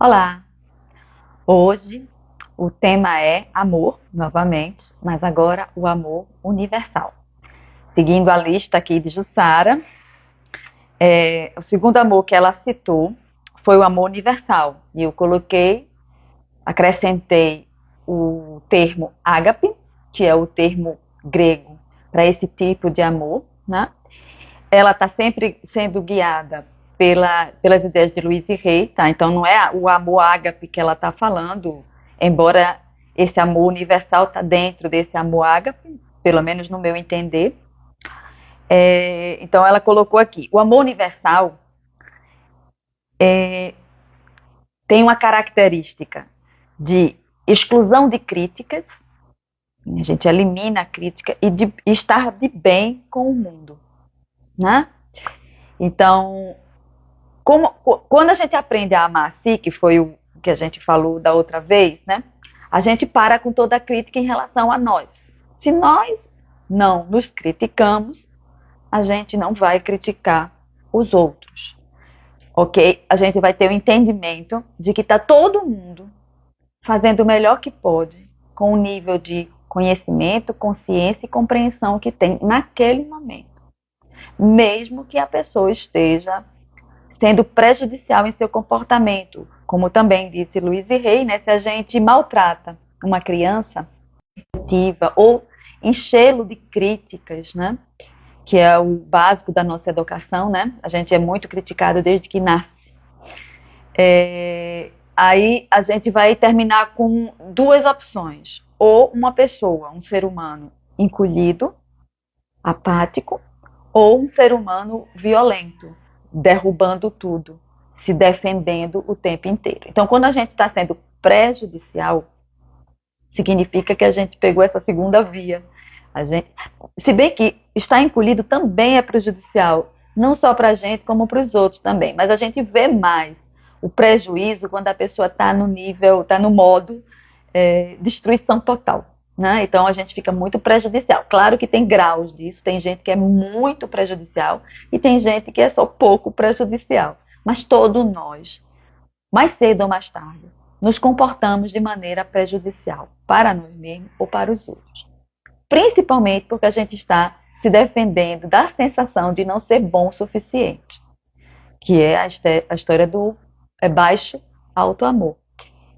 Olá! Hoje o tema é amor, novamente, mas agora o amor universal. Seguindo a lista aqui de Jussara, o segundo amor que ela citou foi o amor universal. E eu acrescentei o termo ágape, que é o termo grego para esse tipo de amor, né? Ela está sempre sendo guiada pelas ideias de Louise Hay, tá? Então não é o amor ágape que ela está falando, embora esse amor universal está dentro desse amor ágape, pelo menos no meu entender. Então ela colocou aqui, o amor universal tem uma característica de exclusão de críticas, a gente elimina a crítica, e de estar de bem com o mundo, né? Então, quando a gente aprende a amar a si, que foi o que a gente falou da outra vez, né? A gente para com toda a crítica em relação a nós. Se nós não nos criticamos, a gente não vai criticar os outros, ok? A gente vai ter o entendimento de que está todo mundo fazendo o melhor que pode com o nível de conhecimento, consciência e compreensão que tem naquele momento, mesmo que a pessoa esteja sendo prejudicial em seu comportamento, como também disse Louise Hay, né? Se a gente maltrata uma criança ativa ou enchê-lo de críticas, né? Que é o básico da nossa educação, né? A gente é muito criticado desde que nasce. Aí a gente vai terminar com duas opções: ou uma pessoa, um ser humano encolhido, apático, ou um ser humano violento, derrubando tudo, se defendendo o tempo inteiro. Então, quando a gente está sendo prejudicial, significa que a gente pegou essa segunda via. Se bem que estar encolhido também é prejudicial, não só para a gente, como para os outros também. Mas a gente vê mais o prejuízo quando a pessoa está no nível, está no modo destruição total. Né? Então a gente fica muito prejudicial. Claro que tem graus disso, tem gente que é muito prejudicial e tem gente que é só pouco prejudicial. Mas todos nós, mais cedo ou mais tarde, nos comportamos de maneira prejudicial para nós mesmos ou para os outros. Principalmente porque a gente está se defendendo da sensação de não ser bom o suficiente, que é a história do baixo autoamor.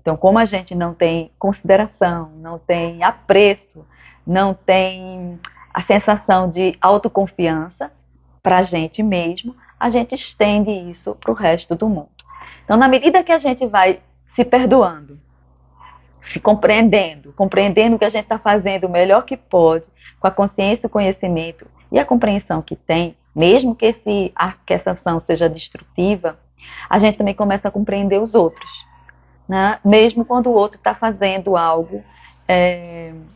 Então, como a gente não tem consideração, não tem apreço, não tem a sensação de autoconfiança para a gente mesmo, a gente estende isso para o resto do mundo. Então, na medida que a gente vai se perdoando, se compreendendo que a gente está fazendo o melhor que pode, com a consciência, o conhecimento e a compreensão que tem, mesmo que essa ação seja destrutiva, a gente também começa a compreender os outros. Né? Mesmo quando o outro está fazendo algo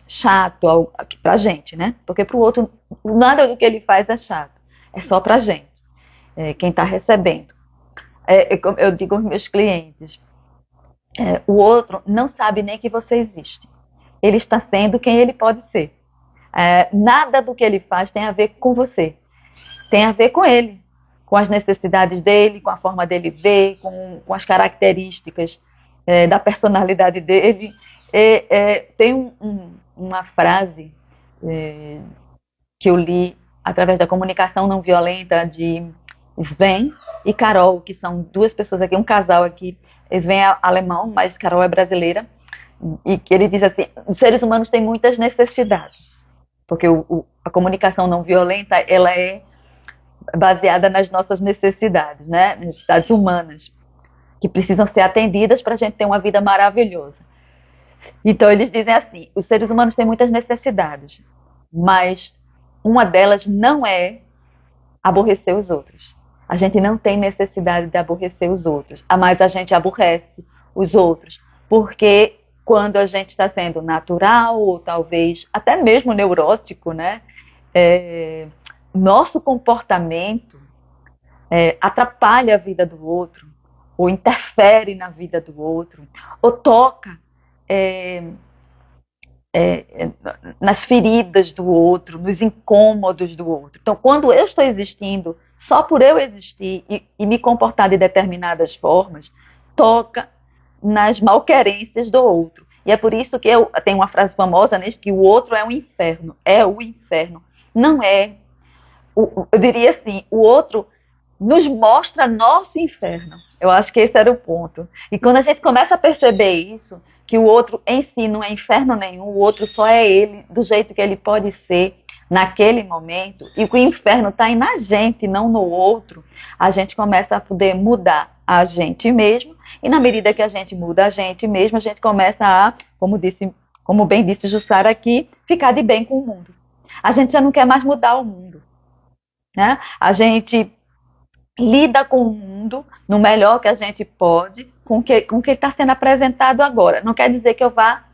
chato para a gente, né? Porque para o outro, nada do que ele faz é chato, é só para a gente, quem está recebendo. Como eu digo aos meus clientes, o outro não sabe nem que você existe, ele está sendo quem ele pode ser. Nada do que ele faz tem a ver com você, tem a ver com ele, com as necessidades dele, com a forma dele ver, com as características da personalidade dele. Tem uma frase que eu li através da comunicação não violenta de Sven e Carol, que são duas pessoas aqui, um casal aqui. Sven é alemão, mas Carol é brasileira, e que ele diz assim: os seres humanos têm muitas necessidades, porque a comunicação não violenta, ela é baseada nas nossas necessidades, né? Necessidades humanas, que precisam ser atendidas para a gente ter uma vida maravilhosa. Então eles dizem assim: os seres humanos têm muitas necessidades, mas uma delas não é aborrecer os outros. A gente não tem necessidade de aborrecer os outros, mas a gente aborrece os outros, porque quando a gente está sendo natural, ou talvez até mesmo neurótico, né? Nosso comportamento atrapalha a vida do outro, ou interfere na vida do outro, ou toca nas feridas do outro, nos incômodos do outro. Então, quando eu estou existindo, só por eu existir e me comportar de determinadas formas, toca nas malquerências do outro. E é por isso que eu tenho uma frase famosa, né, que o outro é um inferno. É o inferno. Não é. Eu diria assim, o outro nos mostra nosso inferno. Eu acho que esse era o ponto. E quando a gente começa a perceber isso, que o outro em si não é inferno nenhum, o outro só é ele, do jeito que ele pode ser naquele momento, e que o inferno está aí na gente, não no outro, a gente começa a poder mudar a gente mesmo, e na medida que a gente muda a gente mesmo, a gente começa a, como bem disse Jussara aqui, ficar de bem com o mundo. A gente já não quer mais mudar o mundo, né? A gente lida com o mundo no melhor que a gente pode, com o que está sendo apresentado agora. Não quer dizer que eu vá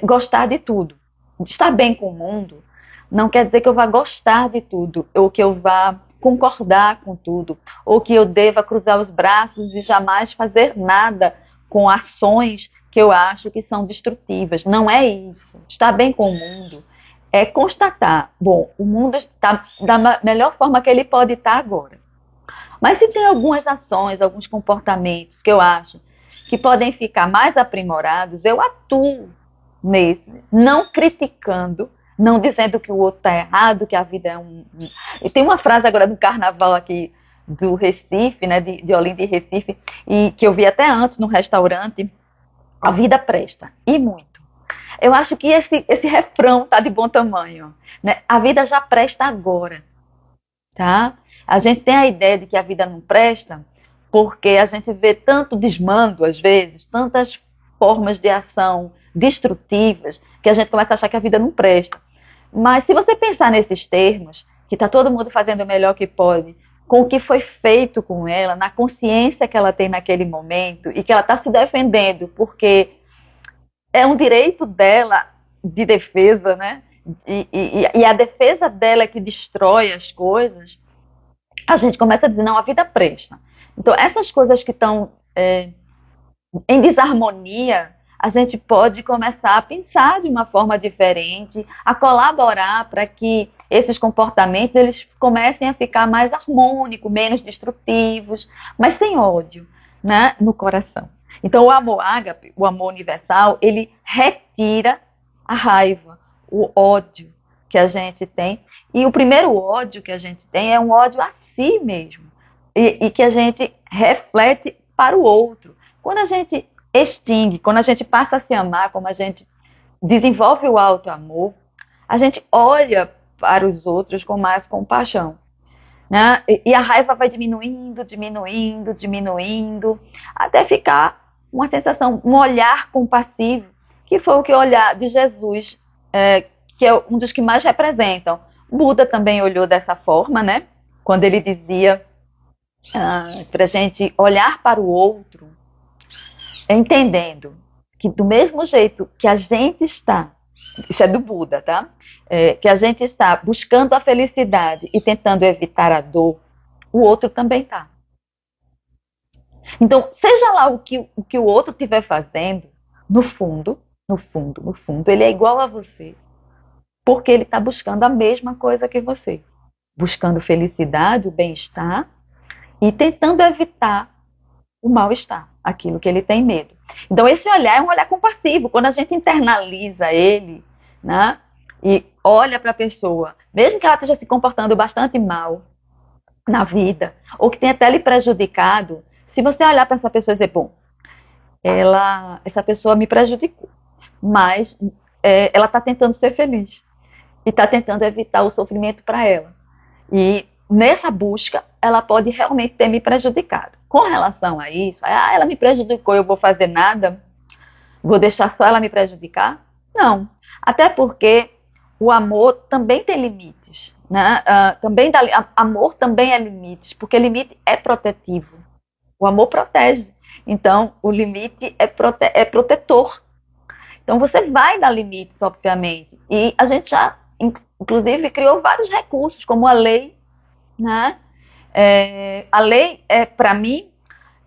gostar de tudo. Estar bem com o mundo não quer dizer que eu vá gostar de tudo, ou que eu vá concordar com tudo, ou que eu deva cruzar os braços e jamais fazer nada com ações que eu acho que são destrutivas. Não é isso. Estar bem com o mundo é constatar, bom, o mundo está da melhor forma que ele pode estar agora. Mas se tem algumas ações, alguns comportamentos que eu acho que podem ficar mais aprimorados, eu atuo nesse, não criticando, não dizendo que o outro está errado, que a vida é um... E tem uma frase agora do carnaval aqui do Recife, né, de Olinda e Recife, e que eu vi até antes no restaurante, a vida presta, e muito. Eu acho que esse refrão está de bom tamanho, né? A vida já presta agora, tá? A gente tem a ideia de que a vida não presta porque a gente vê tanto desmando, às vezes, tantas formas de ação destrutivas, que a gente começa a achar que a vida não presta. Mas se você pensar nesses termos, que está todo mundo fazendo o melhor que pode, com o que foi feito com ela, na consciência que ela tem naquele momento, e que ela está se defendendo, porque é um direito dela de defesa, né? E a defesa dela é que destrói as coisas, a gente começa a dizer, não, a vida presta. Então, essas coisas que estão em desarmonia, a gente pode começar a pensar de uma forma diferente, a colaborar para que esses comportamentos eles comecem a ficar mais harmônicos, menos destrutivos, mas sem ódio, né, no coração. Então, o amor ágape, o amor universal, ele retira a raiva, o ódio que a gente tem. E o primeiro ódio que a gente tem é um ódio a si mesmo. E que a gente reflete para o outro. Quando a gente extingue, quando a gente passa a se amar, como a gente desenvolve o auto-amor, a gente olha para os outros com mais compaixão, né? E a raiva vai diminuindo, diminuindo, diminuindo, até ficar uma sensação, um olhar compassivo, que foi o que o olhar de Jesus, que é um dos que mais representam. Buda também olhou dessa forma, né? Quando ele dizia para a gente olhar para o outro, entendendo que do mesmo jeito que a gente está, isso é do Buda, tá? Que a gente está buscando a felicidade e tentando evitar a dor, o outro também está. Então, seja lá o que o outro estiver fazendo, no fundo, no fundo, no fundo, ele é igual a você, porque ele está buscando a mesma coisa que você, buscando felicidade, o bem-estar e tentando evitar o mal-estar, aquilo que ele tem medo. Então, esse olhar é um olhar compassivo. Quando a gente internaliza ele, né, e olha para a pessoa, mesmo que ela esteja se comportando bastante mal na vida, ou que tenha até lhe prejudicado, se você olhar para essa pessoa e dizer, bom, essa pessoa me prejudicou, mas ela está tentando ser feliz e está tentando evitar o sofrimento para ela. E nessa busca, ela pode realmente ter me prejudicado. Com relação a isso, ela me prejudicou, eu vou fazer nada? Vou deixar só ela me prejudicar? Não. Até porque o amor também tem limites, né? Amor também é limites, porque limite é protetivo. O amor protege. Então, o limite é protetor. Então, você vai dar limites, obviamente. E a gente já, inclusive, criou vários recursos, como a lei, né? A lei, para mim,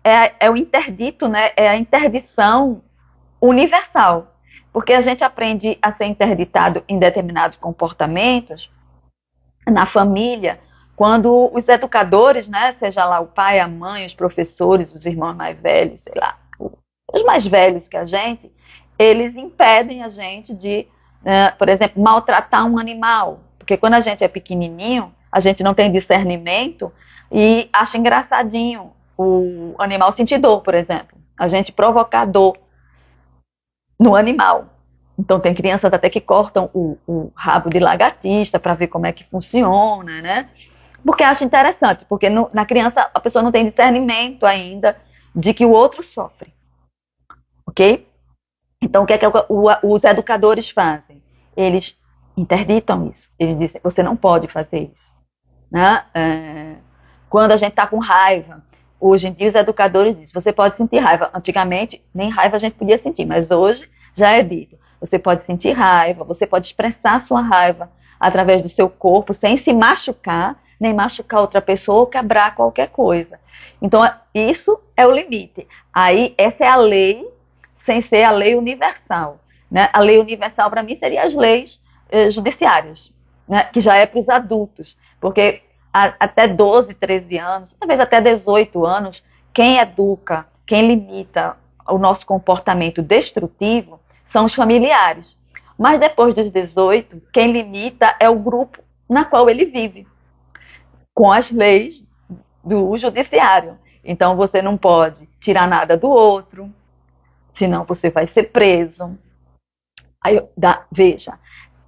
é o interdito, né? É a interdição universal. Porque a gente aprende a ser interditado em determinados comportamentos na família, quando os educadores, né, seja lá o pai, a mãe, os professores, os irmãos mais velhos, sei lá, os mais velhos que a gente, eles impedem a gente de, por exemplo, maltratar um animal. Porque quando a gente é pequenininho, a gente não tem discernimento e acha engraçadinho o animal sentir dor, por exemplo. A gente provocar dor no animal. Então tem crianças até que cortam o rabo de lagartixa para ver como é que funciona, né? Porque acha interessante, porque na criança a pessoa não tem discernimento ainda de que o outro sofre, ok? Então o que é que os educadores fazem? Eles interditam isso. Eles dizem, você não pode fazer isso, né? Quando a gente está com raiva, hoje em dia os educadores dizem, você pode sentir raiva. Antigamente nem raiva a gente podia sentir, mas hoje já é dito. Você pode sentir raiva, você pode expressar a sua raiva através do seu corpo, sem se machucar, nem machucar outra pessoa ou quebrar qualquer coisa. Então, isso é o limite. Aí, essa é a lei, sem ser a lei universal, né? A lei universal, para mim, seria as leis judiciárias, né? Que já é para os adultos, porque até 12, 13 anos, talvez até 18 anos, quem educa, quem limita o nosso comportamento destrutivo são os familiares. Mas depois dos 18, quem limita é o grupo na qual ele vive, com as leis do judiciário. Então você não pode tirar nada do outro, senão você vai ser preso. Aí, veja,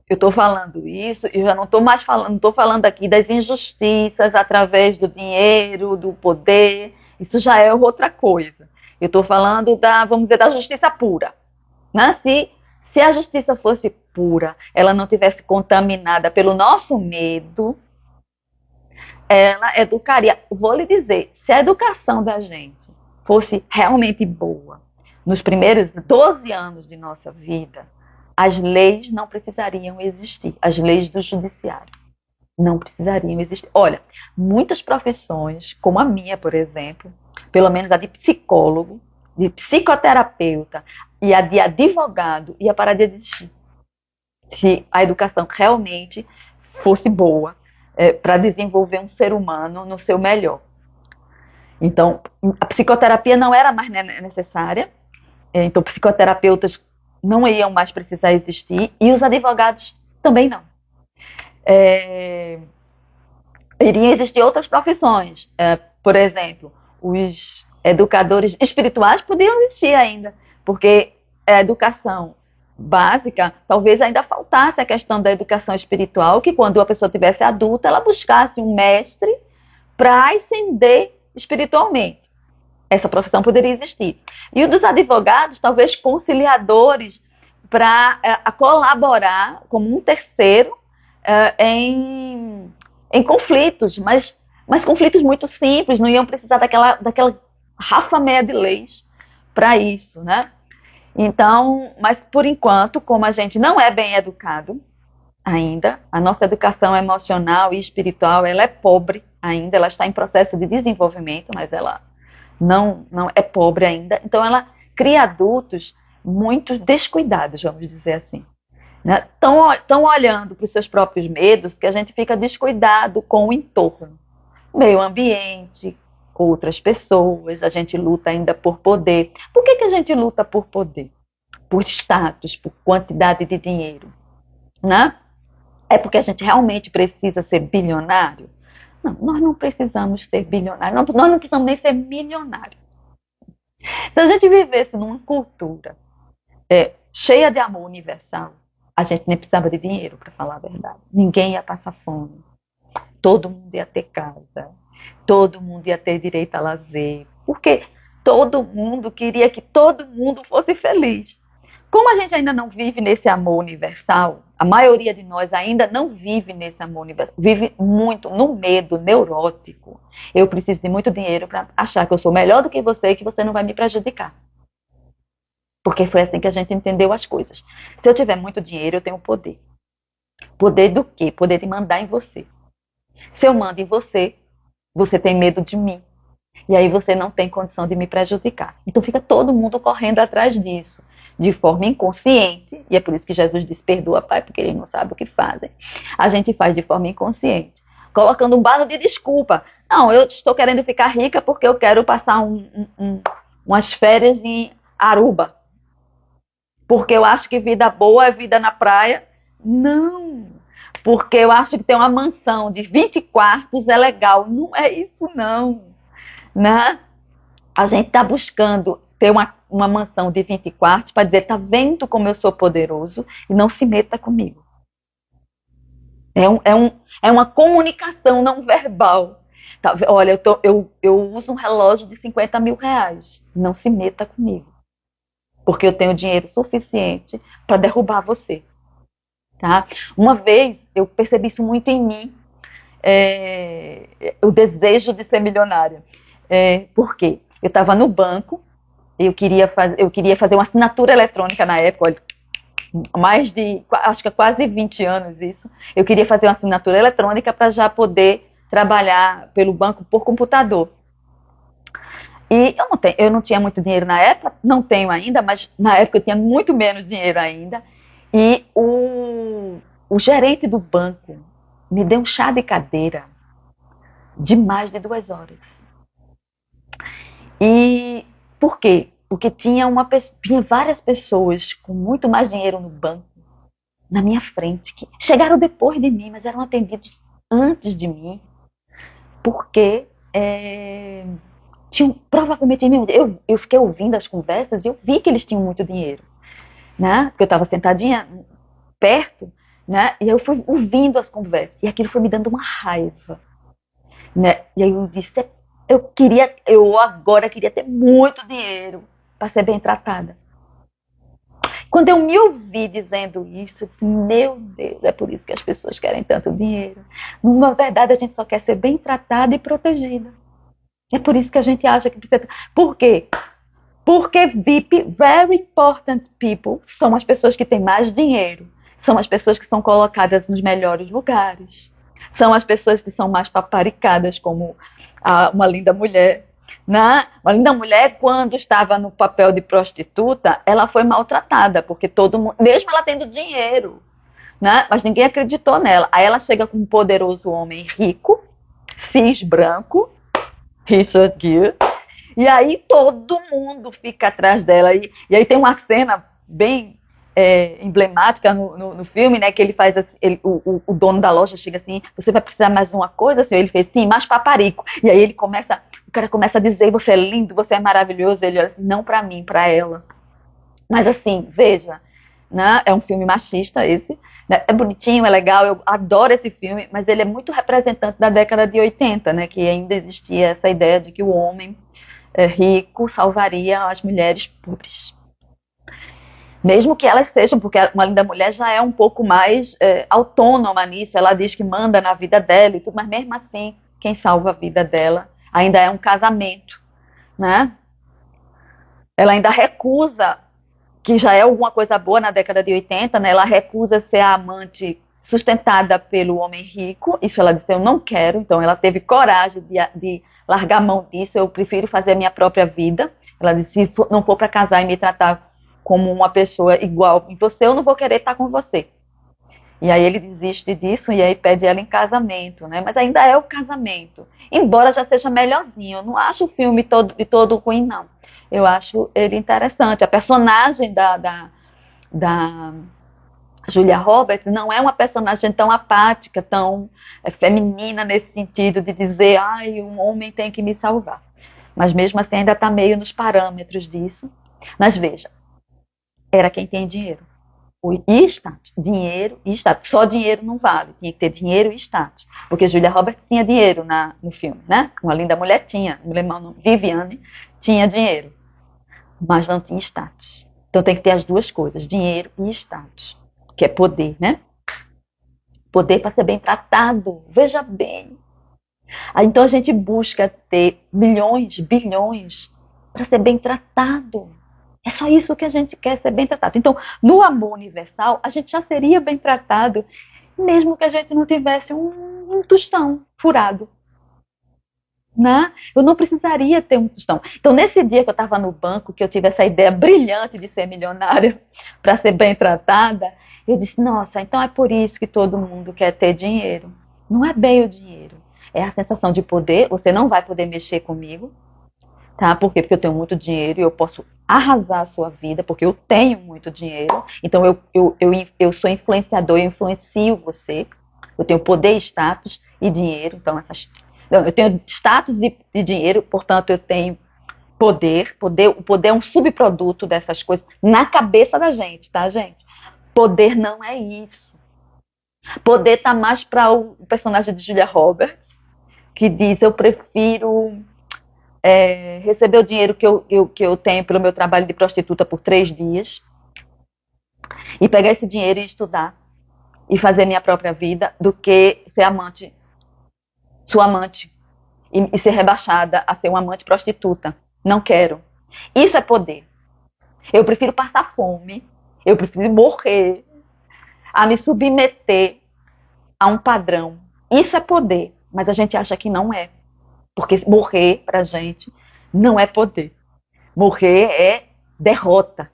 eu estou falando isso e já não estou mais falando, não estou falando aqui das injustiças através do dinheiro, do poder, isso já é outra coisa. Eu estou falando vamos dizer, da justiça pura. Né? Se a justiça fosse pura, ela não tivesse contaminada pelo nosso medo, ela educaria. Vou lhe dizer, se a educação da gente fosse realmente boa, nos primeiros 12 anos de nossa vida, as leis não precisariam existir, as leis do judiciário não precisariam existir. Olha, muitas profissões, como a minha, por exemplo, pelo menos a de psicólogo, de psicoterapeuta e a de advogado, ia parar de existir. Se a educação realmente fosse boa para desenvolver um ser humano no seu melhor. Então, a psicoterapia não era mais necessária, então psicoterapeutas não iam mais precisar existir e os advogados também não. Iriam existir outras profissões, por exemplo, os educadores espirituais podiam existir ainda, porque a educação básica, talvez ainda faltasse a questão da educação espiritual, que quando a pessoa tivesse adulta, ela buscasse um mestre para ascender espiritualmente. Essa profissão poderia existir. E o dos advogados, talvez conciliadores, para colaborar como um terceiro em conflitos, mas conflitos muito simples, não iam precisar daquela rafamé de leis para isso, né? Então, mas por enquanto, como a gente não é bem educado ainda, a nossa educação emocional e espiritual, ela é pobre ainda, ela está em processo de desenvolvimento, mas ela não é pobre ainda, então ela cria adultos muito descuidados, vamos dizer assim. Estão olhando para os seus próprios medos que a gente fica descuidado com o entorno, meio ambiente, outras pessoas, a gente luta ainda por poder. Por que a gente luta por poder? Por status, por quantidade de dinheiro, né? É porque a gente realmente precisa ser bilionário? Não, nós não precisamos ser bilionários, nós não precisamos nem ser milionários. Se a gente vivesse numa cultura cheia de amor universal, a gente nem precisava de dinheiro, para falar a verdade. Ninguém ia passar fome. Todo mundo ia ter casa. Todo mundo ia ter direito a lazer. Porque todo mundo queria que todo mundo fosse feliz. Como a gente ainda não vive nesse amor universal, a maioria de nós ainda não vive nesse amor universal, vive muito no medo neurótico. Eu preciso de muito dinheiro para achar que eu sou melhor do que você e que você não vai me prejudicar. Porque foi assim que a gente entendeu as coisas. Se eu tiver muito dinheiro, eu tenho poder. Poder do quê? Poder de mandar em você. Se eu mando em você, você tem medo de mim. E aí você não tem condição de me prejudicar. Então fica todo mundo correndo atrás disso, de forma inconsciente. E é por isso que Jesus diz, perdoa, Pai, porque eles não sabem o que fazem. A gente faz de forma inconsciente, colocando um balo de desculpa. Não, eu estou querendo ficar rica porque eu quero passar umas férias em Aruba. Porque eu acho que vida boa é vida na praia. Não. Porque eu acho que ter uma mansão de 20 quartos é legal. Não é isso, não. Né? A gente está buscando ter uma mansão de 20 quartos para dizer, tá vendo como eu sou poderoso e não se meta comigo. É uma comunicação não verbal. Tá, olha, eu uso um relógio de 50 mil reais. Não se meta comigo. Porque eu tenho dinheiro suficiente para derrubar você. Tá? Uma vez eu percebi isso muito em mim, o desejo de ser milionária. Por quê? Eu estava no banco, eu queria fazer uma assinatura eletrônica na época, olha, acho que há quase 20 anos isso. Eu queria fazer uma assinatura eletrônica para já poder trabalhar pelo banco por computador. E eu não tinha muito dinheiro na época, não tenho ainda, mas na época eu tinha muito menos dinheiro ainda. E o gerente do banco me deu um chá de cadeira de mais de 2 horas. E por quê? Porque tinha várias pessoas com muito mais dinheiro no banco na minha frente, que chegaram depois de mim, mas eram atendidos antes de mim, porque provavelmente eu fiquei ouvindo as conversas e eu vi que eles tinham muito dinheiro, né? Porque eu estava sentadinha perto, né? E eu fui ouvindo as conversas e aquilo foi me dando uma raiva, né? E aí eu disse, eu agora queria ter muito dinheiro para ser bem tratada. Quando eu me ouvi dizendo isso, eu disse, meu Deus, é por isso que as pessoas querem tanto dinheiro. Na verdade, a gente só quer ser bem tratada e protegida. É por isso que a gente acha que precisa. Por quê? Porque VIP, very important people, são as pessoas que têm mais dinheiro. São as pessoas que são colocadas nos melhores lugares. São as pessoas que são mais paparicadas, como uma linda mulher. Né? Uma linda mulher, quando estava no papel de prostituta, ela foi maltratada, porque todo mundo, mesmo ela tendo dinheiro, né? Mas ninguém acreditou nela. Aí ela chega com um poderoso homem rico, cis branco, Richard Gere, e aí todo mundo fica atrás dela. E aí tem uma cena bem emblemática no filme, né? Que ele faz assim, o dono da loja chega assim, você vai precisar mais de uma coisa, senhor? Ele fez, sim, mais paparico. E aí o cara começa a dizer, você é lindo, você é maravilhoso. Ele olha assim, não pra mim, pra ela. Mas assim, veja, né? É um filme machista esse, né? É bonitinho, é legal, eu adoro esse filme, mas ele é muito representante da década de 80, né? Que ainda existia essa ideia de que o homem rico salvaria as mulheres pobres. Mesmo que elas sejam, porque uma linda mulher já é um pouco mais autônoma nisso, ela diz que manda na vida dela e tudo, mas mesmo assim, quem salva a vida dela ainda é um casamento, né? Ela ainda recusa, que já é alguma coisa boa na década de 80, né? Ela recusa ser a amante sustentada pelo homem rico, isso ela disse, eu não quero, então ela teve coragem de largar a mão disso, eu prefiro fazer a minha própria vida. Ela disse, se não for para casar e me tratar como uma pessoa igual em você, eu não vou querer estar com você. E aí ele desiste disso e aí pede ela em casamento, né? Mas ainda é o casamento. Embora já seja melhorzinho. Eu não acho o filme de todo ruim, não. Eu acho ele interessante. A personagem da Julia Roberts não é uma personagem tão apática, tão feminina nesse sentido de dizer, ai, um homem tem que me salvar. Mas mesmo assim ainda está meio nos parâmetros disso. Mas veja, era quem tem dinheiro. E status. Dinheiro e status. Só dinheiro não vale. Tinha que ter dinheiro e status. Porque Julia Roberts tinha dinheiro no filme, né? Uma linda mulher tinha. Viviane tinha dinheiro. Mas não tinha status. Então tem que ter as duas coisas. Dinheiro e status. Que é poder, né? Poder para ser bem tratado. Veja bem. Então a gente busca ter milhões, bilhões para ser bem tratado. É só isso que a gente quer, ser bem tratado. Então, no amor universal, a gente já seria bem tratado, mesmo que a gente não tivesse um tostão furado. Né? Eu não precisaria ter um tostão. Então, nesse dia que eu estava no banco, que eu tive essa ideia brilhante de ser milionária para ser bem tratada, eu disse, nossa, então é por isso que todo mundo quer ter dinheiro. Não é bem o dinheiro. É a sensação de poder, você não vai poder mexer comigo. tá? Por quê? Porque eu tenho muito dinheiro e eu posso arrasar a sua vida, porque eu tenho muito dinheiro. Então eu sou influenciador, eu influencio você. Eu tenho poder, status e dinheiro. Então eu tenho status e dinheiro, portanto eu tenho poder. O poder é um subproduto dessas coisas na cabeça da gente, tá, gente? Poder não é isso. Poder tá mais para o personagem de Julia Roberts, que diz: eu prefiro receber o dinheiro que eu tenho pelo meu trabalho de prostituta por 3 dias e pegar esse dinheiro e estudar e fazer minha própria vida, do que ser sua amante, e ser rebaixada a ser uma amante prostituta. Não quero. Isso é poder. Eu prefiro passar fome, eu prefiro morrer, a me submeter a um padrão. Isso é poder, mas a gente acha que não é. Porque morrer pra gente não é poder. Morrer é derrota,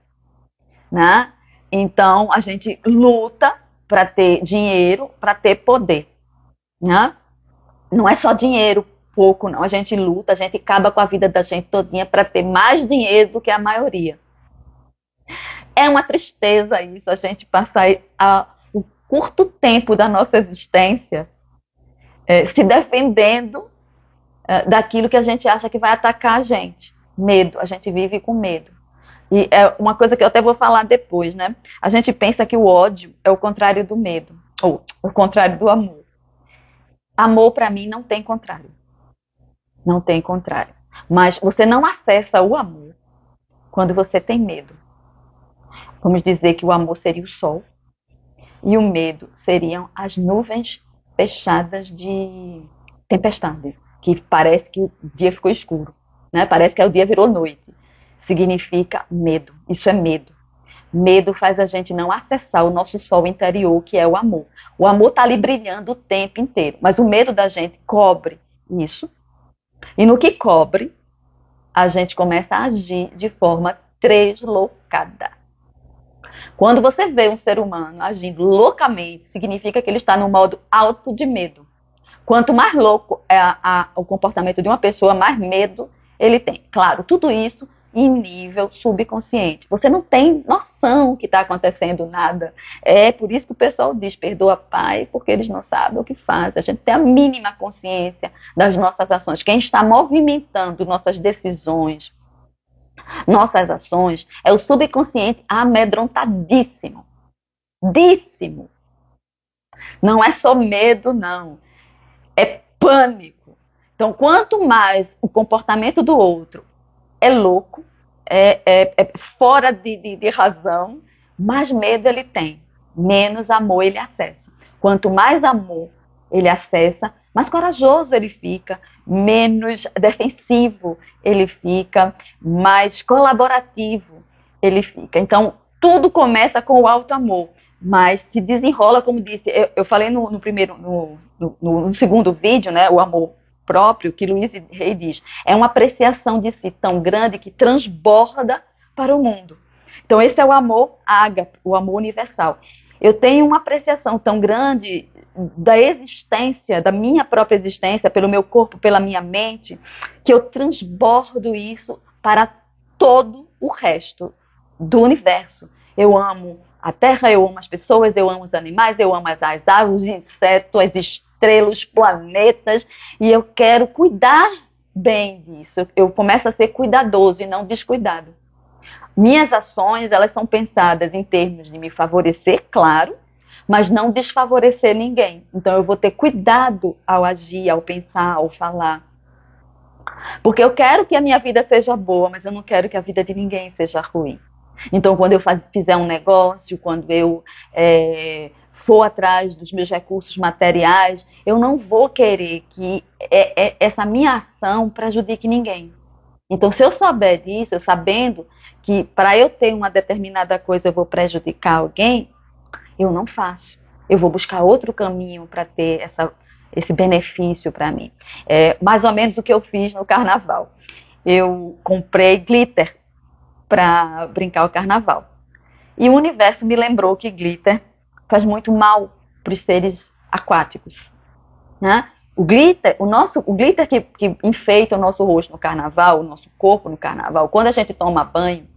né? Então a gente luta para ter dinheiro, para ter poder, né? Não é só dinheiro pouco, não. A gente luta, a gente acaba com a vida da gente todinha para ter mais dinheiro do que a maioria. É uma tristeza isso, a gente passar o curto tempo da nossa existência se defendendo daquilo que a gente acha que vai atacar a gente. Medo, a gente vive com medo. E é uma coisa que eu até vou falar depois, né? A gente pensa que o ódio é o contrário do medo, ou o contrário do amor. Amor, para mim, não tem contrário. Não tem contrário. Mas você não acessa o amor quando você tem medo. Vamos dizer que o amor seria o sol e o medo seriam as nuvens fechadas de tempestade, que parece que o dia ficou escuro, né? Parece que o dia virou noite. Significa medo. Isso é medo. Medo faz a gente não acessar o nosso sol interior, que é o amor. O amor está ali brilhando o tempo inteiro, mas o medo da gente cobre isso. E no que cobre, a gente começa a agir de forma deslocada. Quando você vê um ser humano agindo loucamente, significa que ele está no modo alto de medo. Quanto mais louco é o comportamento de uma pessoa, mais medo ele tem. Claro, tudo isso em nível subconsciente. Você não tem noção que está acontecendo nada. É por isso que o pessoal diz: perdoa pai, porque eles não sabem o que fazem. A gente tem a mínima consciência das nossas ações. Quem está movimentando nossas decisões, nossas ações, é o subconsciente amedrontadíssimo. Díssimo. Não é só medo, não. É pânico. Então, quanto mais o comportamento do outro é louco, é fora de razão, mais medo ele tem, menos amor ele acessa. Quanto mais amor ele acessa, mais corajoso ele fica, menos defensivo ele fica, mais colaborativo ele fica. Então, tudo começa com o alto amor, mas se desenrola, como disse, eu falei no segundo vídeo, né, o amor próprio, que Luiz Rey diz, é uma apreciação de si tão grande que transborda para o mundo. Então esse é o amor ágape, o amor universal. Eu tenho uma apreciação tão grande da existência, da minha própria existência, pelo meu corpo, pela minha mente, que eu transbordo isso para todo o resto do universo. Eu amo a terra, eu amo as pessoas, eu amo os animais, eu amo as aves, os insetos, as estrelas, os planetas, e eu quero cuidar bem disso. Eu começo a ser cuidadoso e não descuidado. Minhas ações, elas são pensadas em termos de me favorecer, claro, mas não desfavorecer ninguém. Então eu vou ter cuidado ao agir, ao pensar, ao falar. Porque eu quero que a minha vida seja boa, mas eu não quero que a vida de ninguém seja ruim. Então, quando eu fizer um negócio, quando eu for atrás dos meus recursos materiais, eu não vou querer que essa minha ação prejudique ninguém. Então, se eu souber disso, eu sabendo que para eu ter uma determinada coisa eu vou prejudicar alguém, eu não faço. Eu vou buscar outro caminho para ter esse benefício para mim. Mais ou menos o que eu fiz no carnaval. Eu comprei glitter para brincar o carnaval. E o universo me lembrou que glitter faz muito mal para os seres aquáticos, né? O glitter que enfeita o nosso rosto no carnaval, o nosso corpo no carnaval, quando a gente toma banho,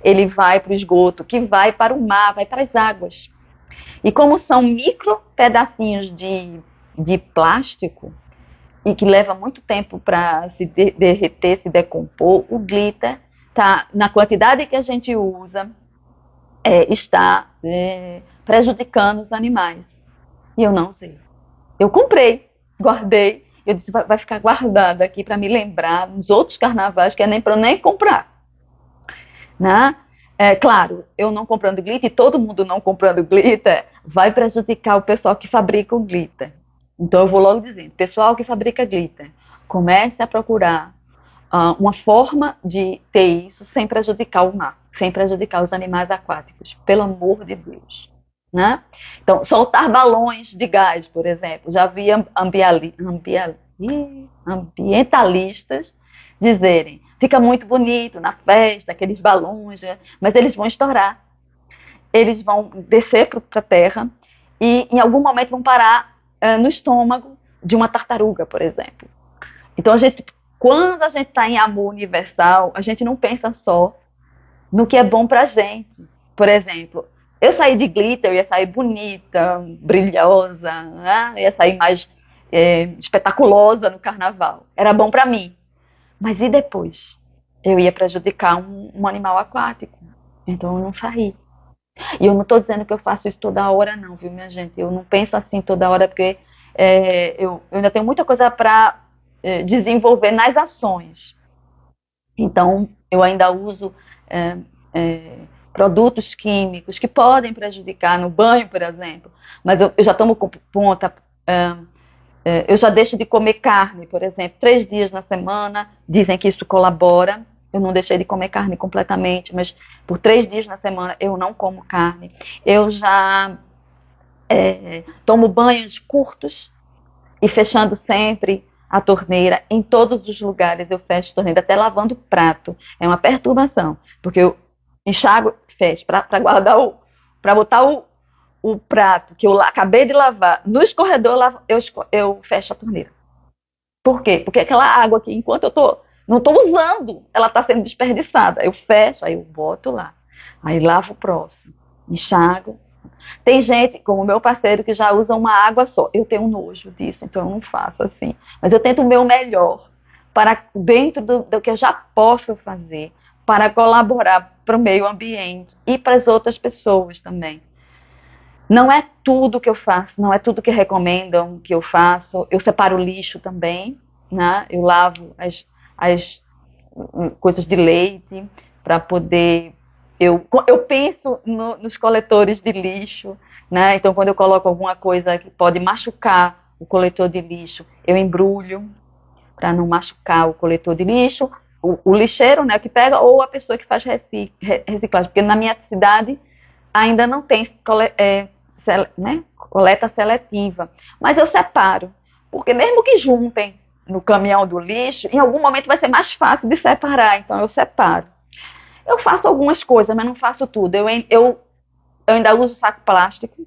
ele vai para o esgoto, que vai para o mar, vai para as águas. E como são micro pedacinhos de plástico, e que leva muito tempo para se derreter, se decompor, o glitter, tá, na quantidade que a gente usa, está prejudicando os animais. E eu não sei. Eu comprei, guardei, eu disse, vai ficar guardado aqui para me lembrar nos outros carnavais, que é nem para nem comprar. Né? Claro, eu não comprando glitter, e todo mundo não comprando glitter, vai prejudicar o pessoal que fabrica o glitter. Então eu vou logo dizendo, pessoal que fabrica glitter, comece a procurar uma forma de ter isso sem prejudicar o mar, sem prejudicar os animais aquáticos, pelo amor de Deus. Né? Então, soltar balões de gás, por exemplo, já vi ambientalistas dizerem, fica muito bonito na festa, aqueles balões, mas eles vão estourar, eles vão descer para a terra e em algum momento vão parar no estômago de uma tartaruga, por exemplo. Então, quando a gente está em amor universal, a gente não pensa só no que é bom para a gente. Por exemplo, eu saí de glitter, eu ia sair bonita, brilhosa, né? Ia sair mais espetaculosa no carnaval. Era bom para mim. Mas e depois? Eu ia prejudicar um animal aquático. Então eu não saí. E eu não estou dizendo que eu faço isso toda hora, não, viu, minha gente? Eu não penso assim toda hora, porque eu ainda tenho muita coisa para desenvolver nas ações. Então, eu ainda uso produtos químicos que podem prejudicar no banho, por exemplo. Mas eu já tomo conta, eu já deixo de comer carne, por exemplo, 3 dias na semana. Dizem que isso colabora. Eu não deixei de comer carne completamente, mas por 3 dias na semana eu não como carne. Eu já tomo banhos curtos e fechando sempre a torneira. Em todos os lugares eu fecho a torneira, até lavando o prato. É uma perturbação, porque eu enxago, fecho, para guardar para botar o prato que eu acabei de lavar no escorredor, eu fecho a torneira. Por quê? Porque aquela água que enquanto não estou usando, ela está sendo desperdiçada. Eu fecho, aí eu boto lá. Aí lavo o próximo, enxago. Tem gente, como o meu parceiro, que já usa uma água só. Eu tenho nojo disso, então eu não faço assim. Mas eu tento o meu melhor, para dentro do que eu já posso fazer, para colaborar para o meio ambiente e para as outras pessoas também. Não é tudo que eu faço, não é tudo que recomendam que eu faço. Eu separo o lixo também, né? Eu lavo as coisas de leite para poder... Eu penso nos coletores de lixo, né? Então, quando eu coloco alguma coisa que pode machucar o coletor de lixo, eu embrulho para não machucar o coletor de lixo, o lixeiro, né, que pega, ou a pessoa que faz reciclagem. Porque na minha cidade ainda não tem coleta seletiva. Mas eu separo, porque mesmo que juntem no caminhão do lixo, em algum momento vai ser mais fácil de separar, então eu separo. Eu faço algumas coisas, mas não faço tudo. Eu ainda uso saco plástico,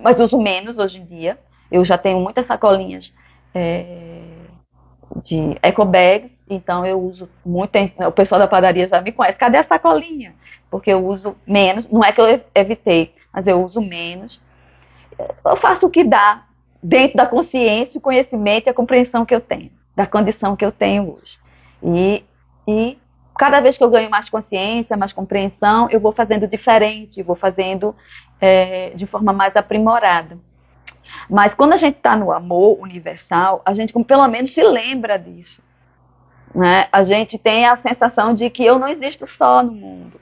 mas uso menos hoje em dia. Eu já tenho muitas sacolinhas de eco bags, então eu uso muito. O pessoal da padaria já me conhece. Cadê a sacolinha? Porque eu uso menos. Não é que eu evitei, mas eu uso menos. Eu faço o que dá dentro da consciência, o conhecimento e a compreensão que eu tenho, da condição que eu tenho hoje. E cada vez que eu ganho mais consciência, mais compreensão, eu vou fazendo diferente, vou fazendo de forma mais aprimorada. Mas quando a gente está no amor universal, a gente pelo menos se lembra disso. Né? A gente tem a sensação de que eu não existo só no mundo.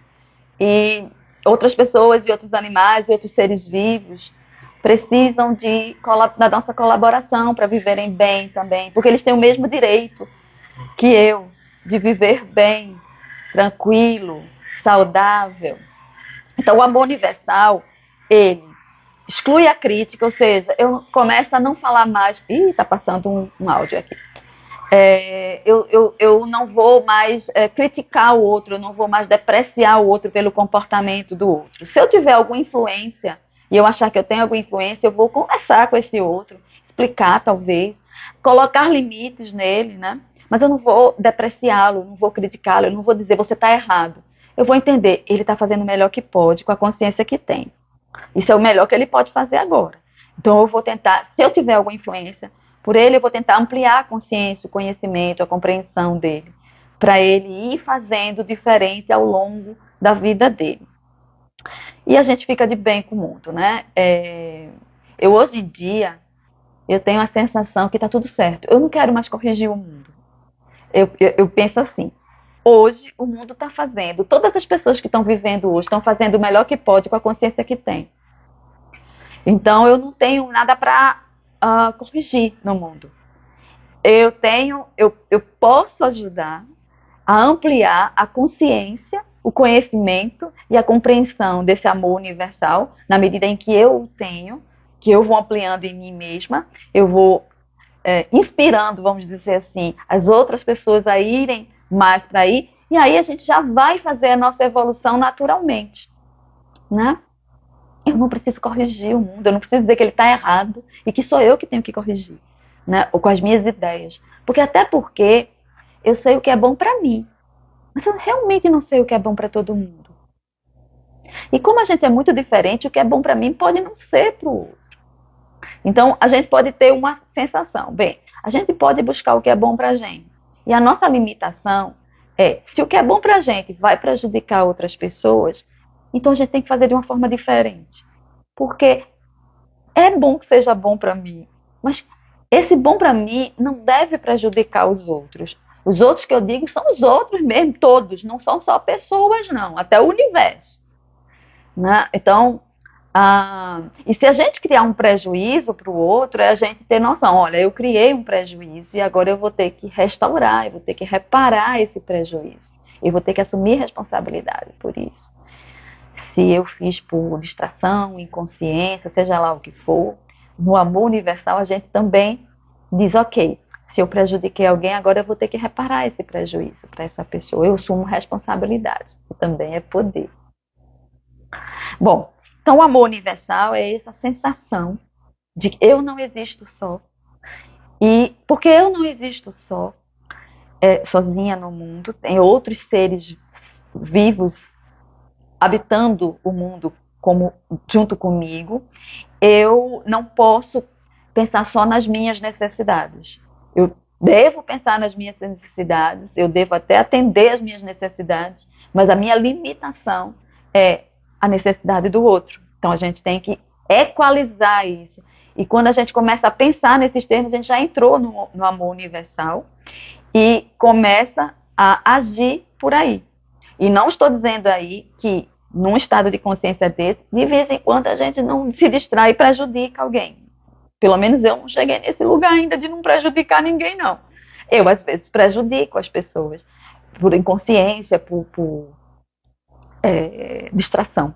E outras pessoas e outros animais e outros seres vivos precisam da nossa colaboração para viverem bem também. Porque eles têm o mesmo direito que eu de viver bem, tranquilo, saudável. Então, o amor universal, ele exclui a crítica, ou seja, eu começo a não falar mais... Ih, tá passando um áudio aqui. Eu não vou mais criticar o outro, eu não vou mais depreciar o outro pelo comportamento do outro. Se eu tiver alguma influência, e eu achar que eu tenho alguma influência, eu vou conversar com esse outro, explicar, talvez, colocar limites nele, né? Mas eu não vou depreciá-lo, não vou criticá-lo, eu não vou dizer você está errado. Eu vou entender, ele está fazendo o melhor que pode com a consciência que tem. Isso é o melhor que ele pode fazer agora. Então eu vou tentar, se eu tiver alguma influência por ele, eu vou tentar ampliar a consciência, o conhecimento, a compreensão dele, para ele ir fazendo diferente ao longo da vida dele. E a gente fica de bem com o mundo, né? Eu hoje em dia, eu tenho a sensação que está tudo certo. Eu não quero mais corrigir o mundo. Eu penso assim, hoje o mundo está fazendo, todas as pessoas que estão vivendo hoje estão fazendo o melhor que pode com a consciência que tem. Então eu não tenho nada para corrigir no mundo. Eu posso ajudar a ampliar a consciência, o conhecimento e a compreensão desse amor universal, na medida em que eu o tenho, que eu vou ampliando em mim mesma, eu vou inspirando, vamos dizer assim, as outras pessoas a irem mais para aí, e aí a gente já vai fazer a nossa evolução naturalmente, né? Eu não preciso corrigir o mundo, eu não preciso dizer que ele está errado e que sou eu que tenho que corrigir, né? Ou com as minhas ideias. Até porque eu sei o que é bom para mim, mas eu realmente não sei o que é bom para todo mundo. E como a gente é muito diferente, o que é bom para mim pode não ser para o outro. Então a gente pode ter uma sensação, bem, a gente pode buscar o que é bom para a gente. E a nossa limitação é, se o que é bom para a gente vai prejudicar outras pessoas, então a gente tem que fazer de uma forma diferente. Porque é bom que seja bom para mim, mas esse bom para mim não deve prejudicar os outros. Os outros que eu digo são os outros mesmo, todos, não são só pessoas não, até o universo. Né? Então, e se a gente criar um prejuízo para o outro, é a gente ter noção, olha, eu criei um prejuízo e agora eu vou ter que restaurar, eu vou ter que reparar esse prejuízo. Eu vou ter que assumir responsabilidade por isso. Se eu fiz por distração, inconsciência, seja lá o que for, no amor universal a gente também diz, ok, se eu prejudiquei alguém, agora eu vou ter que reparar esse prejuízo para essa pessoa. Eu assumo responsabilidade, que também é poder. Bom, então o amor universal é essa sensação de que eu não existo só. E porque eu não existo só, sozinha no mundo, tem outros seres vivos habitando o mundo junto comigo, eu não posso pensar só nas minhas necessidades. Eu devo pensar nas minhas necessidades, eu devo até atender as minhas necessidades, mas a minha limitação é a necessidade do outro. Então a gente tem que equalizar isso. E quando a gente começa a pensar nesses termos, a gente já entrou no amor universal e começa a agir por aí. E não estou dizendo aí que num estado de consciência desse, de vez em quando a gente não se distrai e prejudica alguém. Pelo menos eu não cheguei nesse lugar ainda de não prejudicar ninguém, não. Eu, às vezes, prejudico as pessoas por inconsciência, por distração.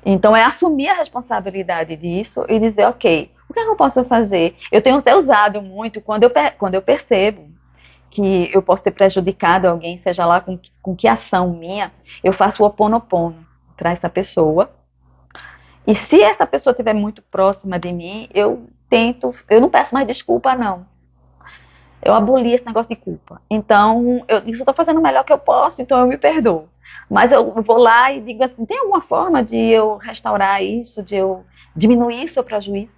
Então, é assumir a responsabilidade disso e dizer, ok, o que eu posso fazer? Eu tenho até usado muito quando eu percebo que eu posso ter prejudicado alguém, seja lá com que ação minha, eu faço o Ho'oponopono para essa pessoa. E se essa pessoa estiver muito próxima de mim, eu não peço mais desculpa, não. Eu aboli esse negócio de culpa. Então, eu estou fazendo o melhor que eu posso, então eu me perdoo. Mas eu vou lá e digo assim, tem alguma forma de eu restaurar isso, de eu diminuir o seu prejuízo?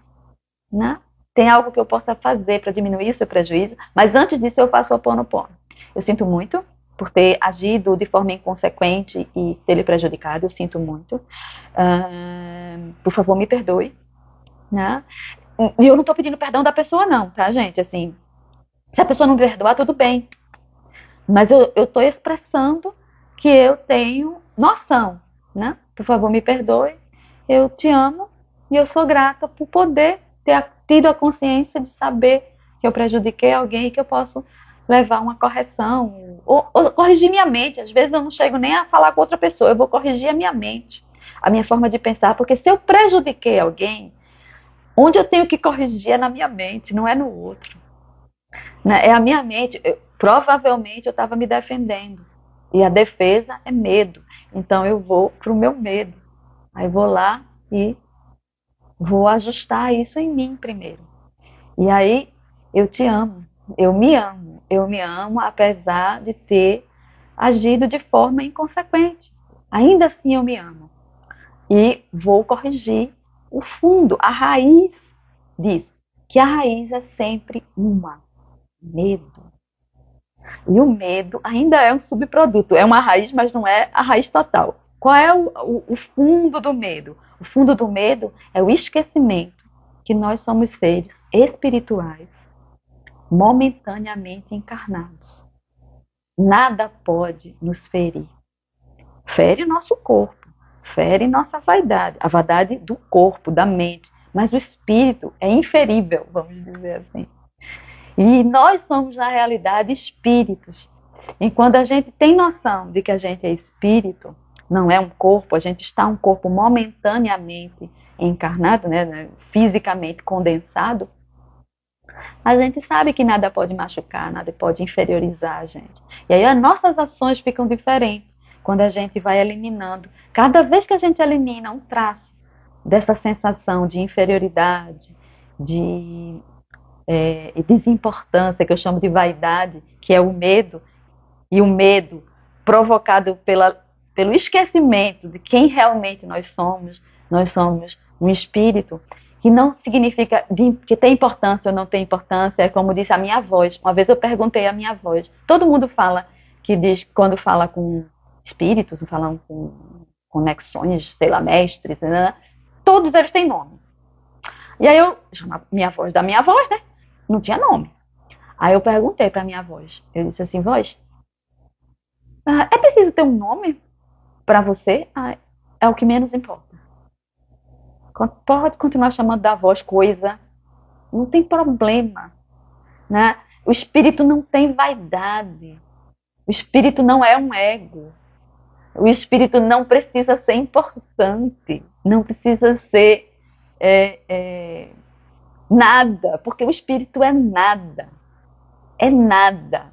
Né? Tem algo que eu possa fazer para diminuir o seu prejuízo? Mas antes disso eu faço o Ho'oponopono. Eu sinto muito por ter agido de forma inconsequente e ter lhe prejudicado, eu sinto muito. Por favor, me perdoe. Né? E eu não estou pedindo perdão da pessoa não, tá, gente? Assim, se a pessoa não me perdoar, tudo bem. Mas eu estou expressando que eu tenho noção, né? Por favor, me perdoe. Eu te amo e eu sou grata por poder ter tido a consciência de saber que eu prejudiquei alguém e que eu posso levar uma correção ou corrigir minha mente. Às vezes eu não chego nem a falar com outra pessoa, eu vou corrigir a minha mente, a minha forma de pensar, porque se eu prejudiquei alguém, onde eu tenho que corrigir é na minha mente, não é no outro. É a minha mente. Provavelmente eu estava me defendendo. E a defesa é medo. Então eu vou para o meu medo. Aí vou lá e vou ajustar isso em mim primeiro. E aí, eu te amo, eu me amo apesar de ter agido de forma inconsequente. Ainda assim eu me amo. E vou corrigir o fundo, a raiz disso. Que a raiz é sempre uma: medo. E o medo ainda é um subproduto. É uma raiz, mas não é a raiz total. Qual é o fundo do medo? O fundo do medo é o esquecimento que nós somos seres espirituais, momentaneamente encarnados. Nada pode nos ferir. Fere nosso corpo, fere nossa vaidade, a vaidade do corpo, da mente, mas o espírito é inferível, vamos dizer assim. E nós somos, na realidade, espíritos. E quando a gente tem noção de que a gente é espírito, não é um corpo, a gente está um corpo momentaneamente encarnado, né, fisicamente condensado, a gente sabe que nada pode machucar, nada pode inferiorizar a gente. E aí as nossas ações ficam diferentes quando a gente vai eliminando. Cada vez que a gente elimina um traço dessa sensação de inferioridade, de desimportância, que eu chamo de vaidade, que é o medo, e o medo provocado pelo esquecimento de quem realmente nós somos um espírito, que não significa que tem importância ou não tem importância, é como disse a minha voz. Uma vez eu perguntei à minha voz, todo mundo fala, que diz, quando fala com espíritos, falam com conexões, sei lá, mestres, né? Todos eles têm nome. E aí eu chamava minha voz da minha voz, né? Não tinha nome. Aí eu perguntei para minha voz, eu disse assim: voz, é preciso ter um nome para você? É o que menos importa. Pode continuar chamando da voz coisa, não tem problema, né? O espírito não tem vaidade, o espírito não é um ego, o espírito não precisa ser importante, não precisa ser nada, porque o espírito é nada, é nada,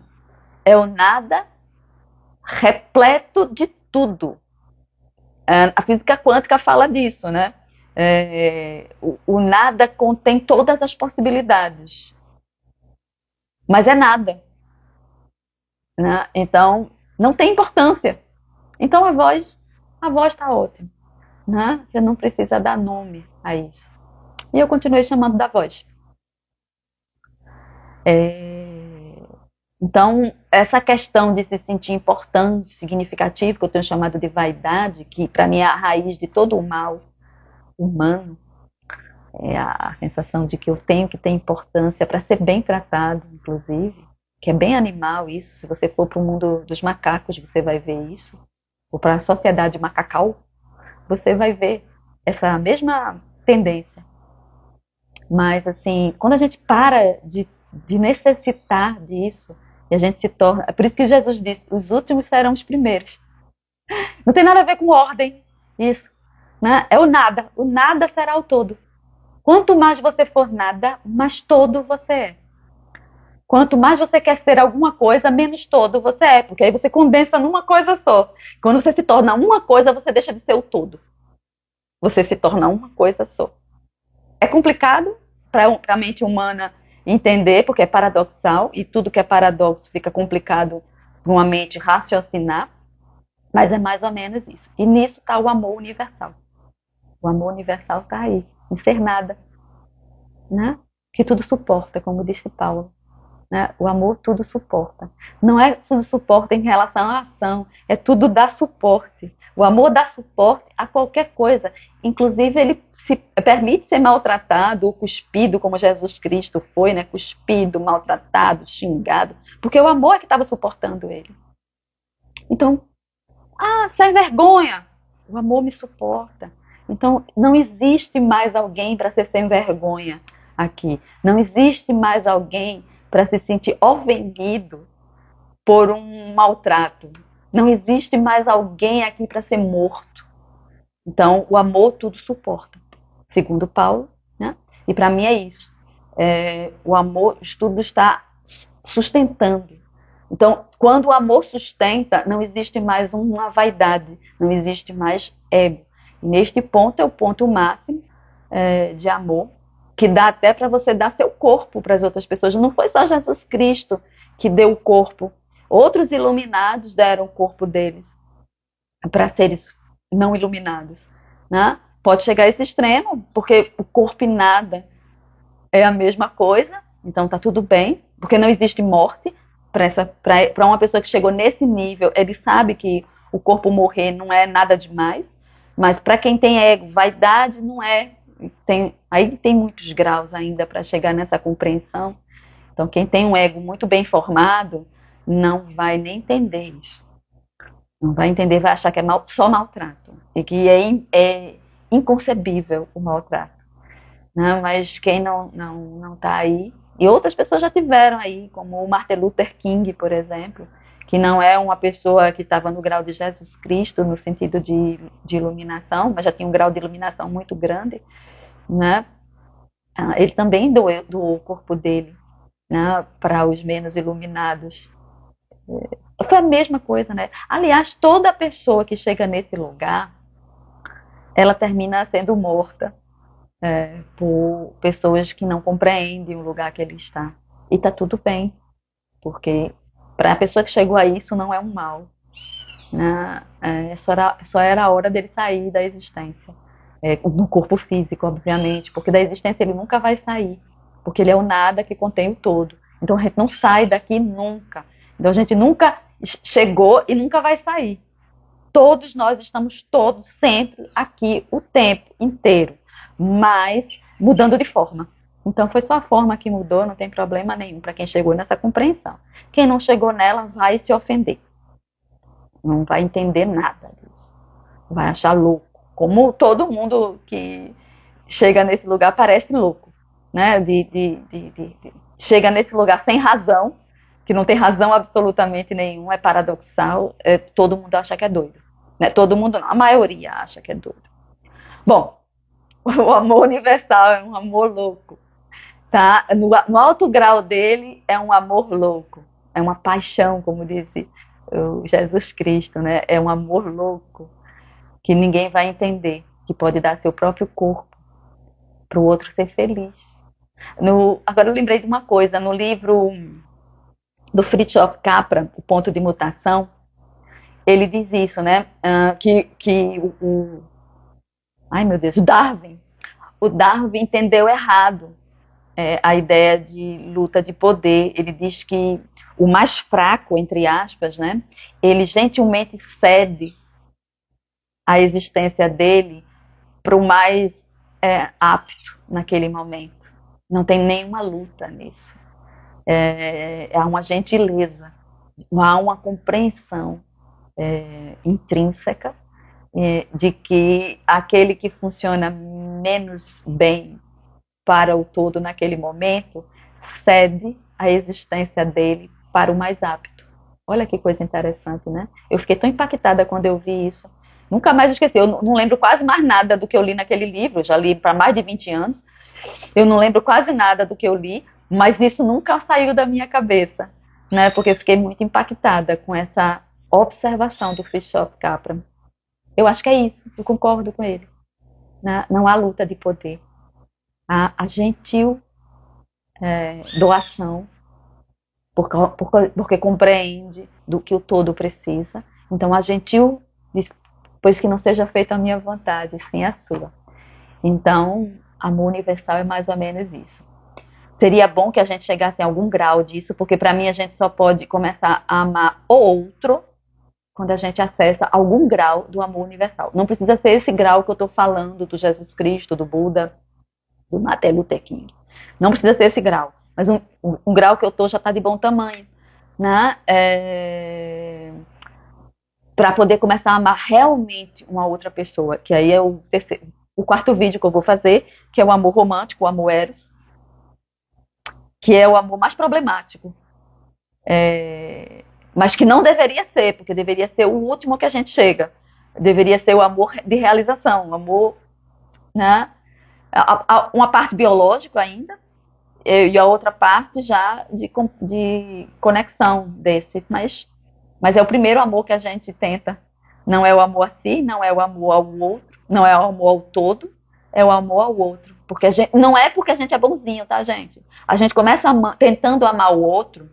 é o nada repleto de tudo. A física quântica fala disso, né? O nada contém todas as possibilidades, mas é nada, né? Então não tem importância. Então a voz está ótima, né? Você não precisa dar nome a isso. E eu continuei chamando da voz. Então, essa questão de se sentir importante, significativo, que eu tenho chamado de vaidade, que para mim é a raiz de todo o mal humano, é a sensação de que eu tenho que ter importância para ser bem tratado, inclusive, que é bem animal isso. Se você for para o mundo dos macacos, você vai ver isso, ou para a sociedade macacal, você vai ver essa mesma tendência. Mas, assim, quando a gente para de necessitar disso, e a gente se torna... É por isso que Jesus disse, os últimos serão os primeiros. Não tem nada a ver com ordem, isso, né? É o nada será o todo. Quanto mais você for nada, mais todo você é. Quanto mais você quer ser alguma coisa, menos todo você é, porque aí você condensa numa coisa só. Quando você se torna uma coisa, você deixa de ser o todo. Você se torna uma coisa só. É complicado para a mente humana entender, porque é paradoxal, e tudo que é paradoxo fica complicado para uma mente raciocinar, mas é mais ou menos isso. E nisso está o amor universal. O amor universal está aí, em ser nada, né? Que tudo suporta, como disse Paulo. Né? O amor tudo suporta. Não é tudo suporta em relação à ação, é tudo dá suporte. O amor dá suporte a qualquer coisa. Inclusive, ele se permite ser maltratado ou cuspido, como Jesus Cristo foi, né? Cuspido, maltratado, xingado, porque o amor é que estava suportando ele. Então, sem vergonha, o amor me suporta. Então, não existe mais alguém para ser sem vergonha aqui. Não existe mais alguém para se sentir ofendido por um maltrato. Não existe mais alguém aqui para ser morto. Então, o amor tudo suporta, segundo Paulo, né? E para mim é isso. O amor tudo está sustentando. Então, quando o amor sustenta, não existe mais uma vaidade, não existe mais ego. E neste ponto é o ponto máximo de amor, que dá até para você dar seu corpo para as outras pessoas. Não foi só Jesus Cristo que deu o corpo. Outros iluminados deram o corpo deles para seres não iluminados, né? Pode chegar a esse extremo, porque o corpo e nada é a mesma coisa, então tá tudo bem, porque não existe morte para uma pessoa que chegou nesse nível. Ele sabe que o corpo morrer não é nada demais, mas para quem tem ego, vaidade não é. Aí tem muitos graus ainda para chegar nessa compreensão. Então quem tem um ego muito bem formado não vai nem entender isso. Não vai entender, vai achar que é só maltrato e que é inconcebível o maltrato. Né? Mas quem não está aí, e outras pessoas já tiveram aí, como o Martin Luther King, por exemplo, que não é uma pessoa que estava no grau de Jesus Cristo, no sentido de iluminação, mas já tinha um grau de iluminação muito grande, né? Ele também doou o corpo dele, né, para os menos iluminados. Foi a mesma coisa, né? Aliás, toda pessoa que chega nesse lugar, ela termina sendo morta por pessoas que não compreendem o lugar que ele está. E tá tudo bem, porque para a pessoa que chegou a isso não é um mal, né? Só era a hora dele sair da existência, no corpo físico, obviamente, porque da existência ele nunca vai sair, porque ele é o nada que contém o todo. Então a gente não sai daqui nunca. Então a gente nunca chegou e nunca vai sair. Todos nós estamos todos sempre aqui o tempo inteiro, mas mudando de forma. Então foi só a forma que mudou, não tem problema nenhum para quem chegou nessa compreensão. Quem não chegou nela vai se ofender. Não vai entender nada disso. Vai achar louco. Como todo mundo que chega nesse lugar parece louco, né? Chega nesse lugar sem razão, que não tem razão absolutamente nenhuma, é paradoxal, todo mundo acha que é doido. Né? Todo mundo não, a maioria acha que é doido. Bom, o amor universal é um amor louco. Tá? No alto grau dele é um amor louco, é uma paixão, como disse o Jesus Cristo, né? É um amor louco que ninguém vai entender, que pode dar seu próprio corpo para o outro ser feliz. Agora eu lembrei de uma coisa, no livro do Fritjof Capra, O Ponto de Mutação, ele diz isso, né? Ai meu Deus, o Darwin entendeu errado a ideia de luta de poder. Ele diz que o mais fraco, entre aspas, né, ele gentilmente cede a existência dele para o mais apto naquele momento. Não tem nenhuma luta nisso. Há uma gentileza, há uma compreensão intrínseca de que aquele que funciona menos bem para o todo naquele momento cede a existência dele para o mais apto. Olha que coisa interessante, né? Eu fiquei tão impactada quando eu vi isso. Nunca mais esqueci. Eu não lembro quase mais nada do que eu li naquele livro. Já li para mais de 20 anos. Eu não lembro quase nada do que eu li, mas isso nunca saiu da minha cabeça, né? Porque eu fiquei muito impactada com essa observação do Fritjof Capra. Eu acho que é isso. Eu concordo com ele. Né? Não há luta de poder. Há a gentil doação, porque compreende do que o todo precisa. Então a gentil diz, pois que não seja feita a minha vontade, sim a sua. Então, amor universal é mais ou menos isso. Seria bom que a gente chegasse em algum grau disso, porque para mim a gente só pode começar a amar o outro quando a gente acessa algum grau do amor universal. Não precisa ser esse grau que eu estou falando do Jesus Cristo, do Buda, do Martin Luther King. Não precisa ser esse grau, mas um grau que eu estou já está de bom tamanho, né? Para poder começar a amar realmente uma outra pessoa, que aí é o quarto vídeo que eu vou fazer, que é o amor romântico, o amor eros, que é o amor mais problemático, mas que não deveria ser, porque deveria ser o último que a gente chega, deveria ser o amor de realização, o amor, né? Uma parte biológica ainda, e a outra parte já de conexão desse, mas é o primeiro amor que a gente tenta. Não é o amor a si, não é o amor ao outro, não é o amor ao todo, é o amor ao outro. Porque não é porque a gente é bonzinho, tá, gente? A gente começa tentando amar o outro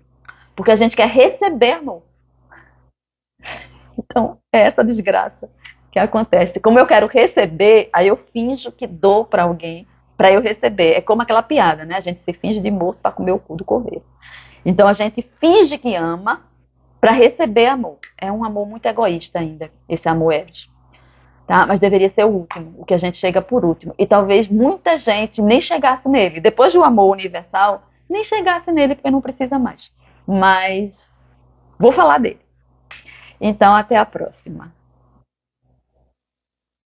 porque a gente quer receber amor. Então, é essa desgraça que acontece. Como eu quero receber, aí eu finjo que dou para alguém para eu receber. É como aquela piada, né? A gente se finge de morto para comer o cu do cordeiro. Então a gente finge que ama para receber amor. É um amor muito egoísta ainda, esse amor Eros. Tá? Mas deveria ser o último, o que a gente chega por último. E talvez muita gente nem chegasse nele. Depois do amor universal, nem chegasse nele porque não precisa mais. Mas vou falar dele. Então, até a próxima.